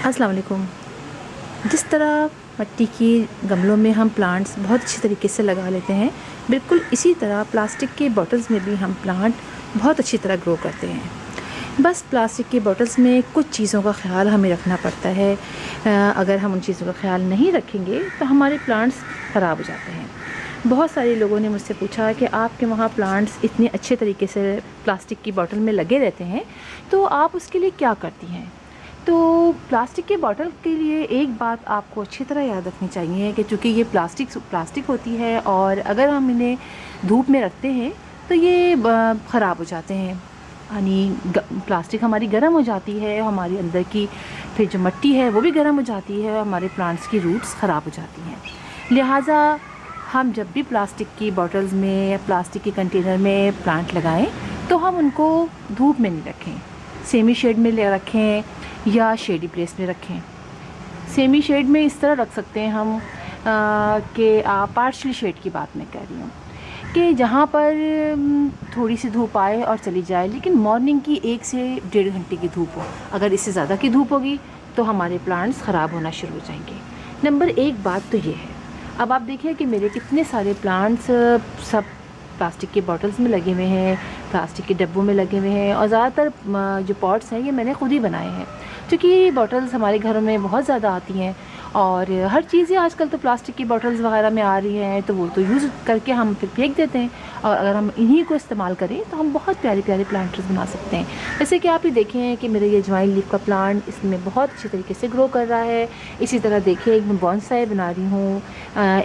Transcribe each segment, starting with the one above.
अस्सलाम वालेकुम। जिस तरह मिट्टी की गमलों में हम प्लांट्स बहुत अच्छी तरीके से लगा लेते हैं, बिल्कुल इसी तरह प्लास्टिक के बॉटल्स में भी हम प्लांट बहुत अच्छी तरह ग्रो करते हैं। बस प्लास्टिक की बॉटल्स में कुछ चीज़ों का ख़्याल हमें रखना पड़ता है। अगर हम उन चीज़ों का ख़्याल नहीं रखेंगे तो हमारे प्लांट्स ख़राब हो जाते हैं। बहुत सारे लोगों ने मुझसे पूछा कि आपके वहाँ प्लांट्स इतने अच्छे तरीके से प्लास्टिक की बॉटल में लगे रहते हैं, तो आप उसके लिए क्या करती हैं? तो प्लास्टिक के बॉटल के लिए एक बात आपको अच्छी तरह याद रखनी चाहिए कि चूँकि ये प्लास्टिक होती है और अगर हम इन्हें धूप में रखते हैं तो ये ख़राब हो जाते हैं। यानी प्लास्टिक हमारी गर्म हो जाती है, हमारी अंदर की फिर जो मिट्टी है वो भी गर्म हो जाती है, हमारे प्लांट्स की रूट्स ख़राब हो जाती हैं। लिहाजा हम जब भी प्लास्टिक की बॉटल्स में या प्लास्टिक के कंटेनर में प्लांट लगाएं तो हम उनको धूप में नहीं रखें, सेमी शेड में ले रखें या शेडी प्लेस में रखें। सेमी शेड में इस तरह रख सकते हैं हम कि पार्शली शेड की बात मैं कह रही हूँ कि जहाँ पर थोड़ी सी धूप आए और चली जाए, लेकिन मॉर्निंग की 1 से 1.5 घंटे की धूप हो। अगर इससे ज़्यादा की धूप होगी तो हमारे प्लांट्स ख़राब होना शुरू हो जाएंगे। नंबर 1 बात तो ये है। अब आप देखिए कि मेरे कितने सारे प्लांट्स सब प्लास्टिक के बॉटल्स में लगे हुए हैं, प्लास्टिक के डब्बों में लगे हुए हैं और ज़्यादातर जो पॉट्स हैं ये मैंने ख़ुद ही बनाए हैं, क्योंकि बॉटल्स हमारे घरों में बहुत ज़्यादा आती हैं और हर चीज़ें आजकल तो प्लास्टिक की बॉटल्स वगैरह में आ रही हैं, तो वो तो यूज़ करके हम फिर फेंक देते हैं। और अगर हम इन्हीं को इस्तेमाल करें तो हम बहुत प्यारे प्यारे प्लांटर्स बना सकते हैं। जैसे कि आप ही देखें कि मेरे ये ज्वाइन लीफ का प्लांट इसमें बहुत अच्छी तरीके से ग्रो कर रहा है। इसी तरह देखिए एक मैं बॉन्साई बना रही हूँ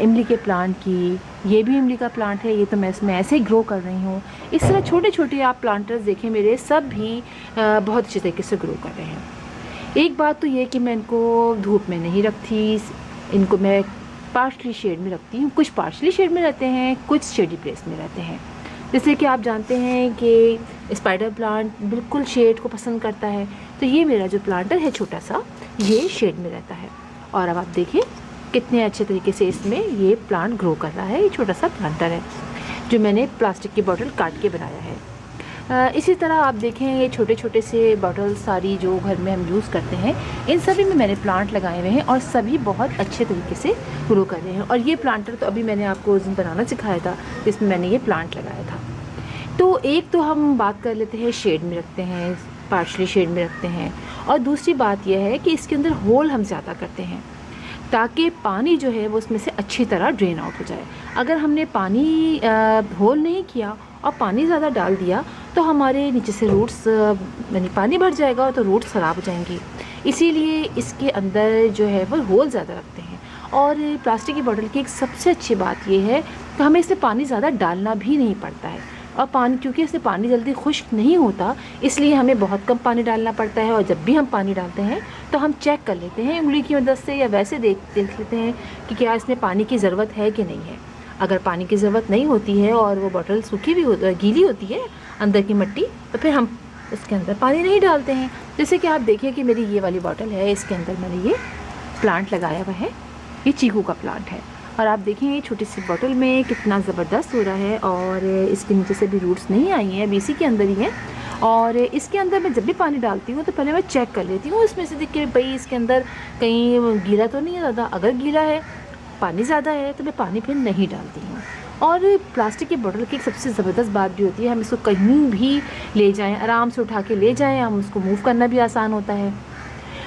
इमली के प्लांट की, ये भी इमली का प्लांट है, ये तो मैं इसमें ऐसे ही ग्रो कर रही हूँ। इस तरह छोटे छोटे आप प्लांटर्स देखें मेरे, सब भी बहुत अच्छे तरीके से ग्रो कर रहे हैं। एक बात तो ये कि मैं इनको धूप में नहीं रखती, इनको मैं पार्शली शेड में रखती हूँ। कुछ पार्शली शेड में रहते हैं, कुछ शेडी प्लेस में रहते हैं। जैसे कि आप जानते हैं कि स्पाइडर प्लांट बिल्कुल शेड को पसंद करता है, तो ये मेरा जो प्लांटर है छोटा सा, ये शेड में रहता है। और अब आप देखिए कितने अच्छे तरीके से इसमें ये प्लांट ग्रो कर रहा है। ये छोटा सा प्लांटर है जो मैंने प्लास्टिक की बॉटल काट के बनाया है। इसी तरह आप देखें ये छोटे छोटे से बॉटल सारी जो घर में हम यूज़ करते हैं, इन सभी में मैंने प्लांट लगाए हुए हैं और सभी बहुत अच्छे तरीके से ग्रो कर रहे हैं। और ये प्लांटर तो अभी मैंने आपको उस दिन बनाना सिखाया था, जिसमें मैंने ये प्लांट लगाया था। तो एक तो हम बात कर लेते हैं शेड में रखते हैं, पार्शली शेड में रखते हैं, और दूसरी बात यह है कि इसके अंदर होल हम ज़्यादा करते हैं ताकि पानी जो है वो उसमें से अच्छी तरह ड्रेन आउट हो जाए। अगर हमने पानी होल नहीं किया और पानी ज़्यादा डाल दिया तो हमारे नीचे से रूट्स यानी पानी भर जाएगा तो रूट्स ख़राब हो जाएंगी। इसीलिए इसके अंदर जो है वो होल ज़्यादा रखते हैं। और प्लास्टिक की बॉटल की एक सबसे अच्छी बात ये है कि हमें इसमें पानी ज़्यादा डालना भी नहीं पड़ता है। और पानी, क्योंकि इससे पानी जल्दी खुश्क नहीं होता, इसलिए हमें बहुत कम पानी डालना पड़ता है। और जब भी हम पानी डालते हैं तो हम चेक कर लेते हैं उंगली की मदद से या वैसे देख लेते हैं कि क्या इसमें पानी की ज़रूरत है कि नहीं है। अगर पानी की ज़रूरत नहीं होती है और वो बॉटल सूखी भी गीली होती है अंदर की मिट्टी, तो फिर हम इसके अंदर पानी नहीं डालते हैं। जैसे कि आप देखिए कि मेरी ये वाली बॉटल है, इसके अंदर मैंने ये प्लांट लगाया हुआ है, ये चीकू का प्लांट है। और आप देखें ये छोटी सी बॉटल में कितना ज़बरदस्त हो रहा है और इसके नीचे से भी रूट्स नहीं आई हैं, अभी इसी के अंदर ही हैं। और इसके अंदर मैं जब भी पानी डालती हूँ तो पहले मैं चेक कर लेती हूँ इसमें से, देख के भाई इसके अंदर कहीं गीला तो नहीं है ज़्यादा। अगर गीला है, पानी ज़्यादा है, तो मैं पानी फिर नहीं डालती हूँ। और प्लास्टिक की बोतल की एक सबसे ज़बरदस्त बात भी होती है, हम इसको कहीं भी ले जाएं, आराम से उठा के ले जाएं, हम उसको मूव करना भी आसान होता है।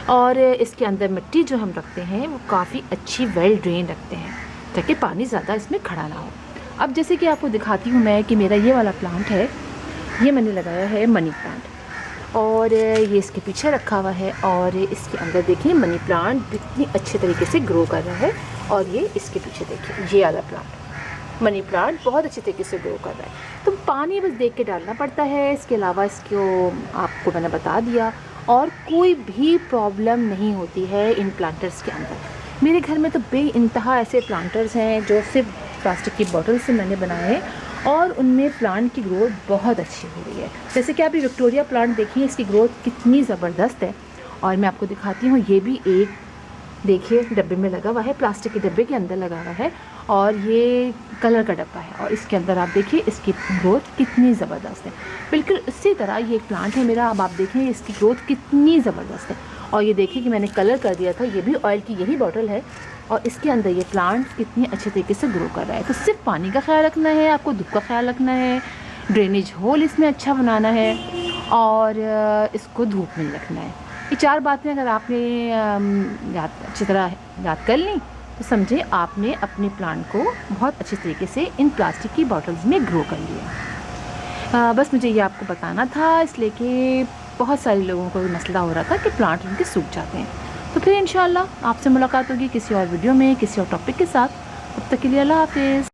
और इसके अंदर मिट्टी जो हम रखते हैं वो काफ़ी अच्छी वेल ड्रेन रखते हैं ताकि पानी ज़्यादा इसमें खड़ा ना हो। अब जैसे कि आपको दिखाती हूँ मैं कि मेरा ये वाला प्लांट है, ये मैंने लगाया है मनी प्लांट, और ये इसके पीछे रखा हुआ है। और इसके अंदर देखिए मनी प्लांट कितनी अच्छे तरीके से ग्रो कर रहा है। और ये इसके पीछे देखिए ये वाला प्लांट, मनी प्लांट बहुत अच्छे तरीके से ग्रो कर रहा है। तो पानी बस देख के डालना पड़ता है, इसके अलावा इसको आपको मैंने बता दिया। और कोई भी प्रॉब्लम नहीं होती है इन प्लांटर्स के अंदर। मेरे घर में तो बेइंतहा ऐसे प्लांटर्स हैं जो सिर्फ प्लास्टिक की बॉटल से मैंने बनाए हैं और उनमें प्लांट की ग्रोथ बहुत अच्छी हो रही है। जैसे कि आप ये विक्टोरिया प्लांट देखिए, इसकी ग्रोथ कितनी ज़बरदस्त है। और मैं आपको दिखाती हूँ, ये भी एक देखिए डब्बे में लगा हुआ है, प्लास्टिक के डब्बे के अंदर लगा हुआ है और ये कलर का डब्बा है। और इसके अंदर आप देखिए इसकी ग्रोथ कितनी ज़बरदस्त है। बिल्कुल इसी तरह ये एक प्लांट है मेरा, अब आप देखें इसकी ग्रोथ कितनी ज़बरदस्त है। और ये देखिए कि मैंने कलर कर दिया था, ये भी ऑयल की यही बॉटल है और इसके अंदर ये प्लांट कितनी अच्छे तरीके से ग्रो कर रहा है। तो सिर्फ पानी का ख्याल रखना है, आपको धूप का ख्याल रखना है, ड्रेनेज होल इसमें अच्छा बनाना है और इसको धूप में रखना है। ये 4 बातें अगर आपने अच्छी तरह याद कर ली तो समझे आपने अपने प्लांट को बहुत अच्छे तरीके से इन प्लास्टिक की बॉटल्स में ग्रो कर लिया। बस मुझे ये आपको बताना था, इसलिए कि बहुत सारे लोगों को मसला हो रहा था कि प्लांट उनके सूख जाते हैं। तो फिर इंशाल्लाह आपसे मुलाकात होगी किसी और वीडियो में किसी और टॉपिक के साथ। तब तक के लिए अल्लाह हाफ़िज़।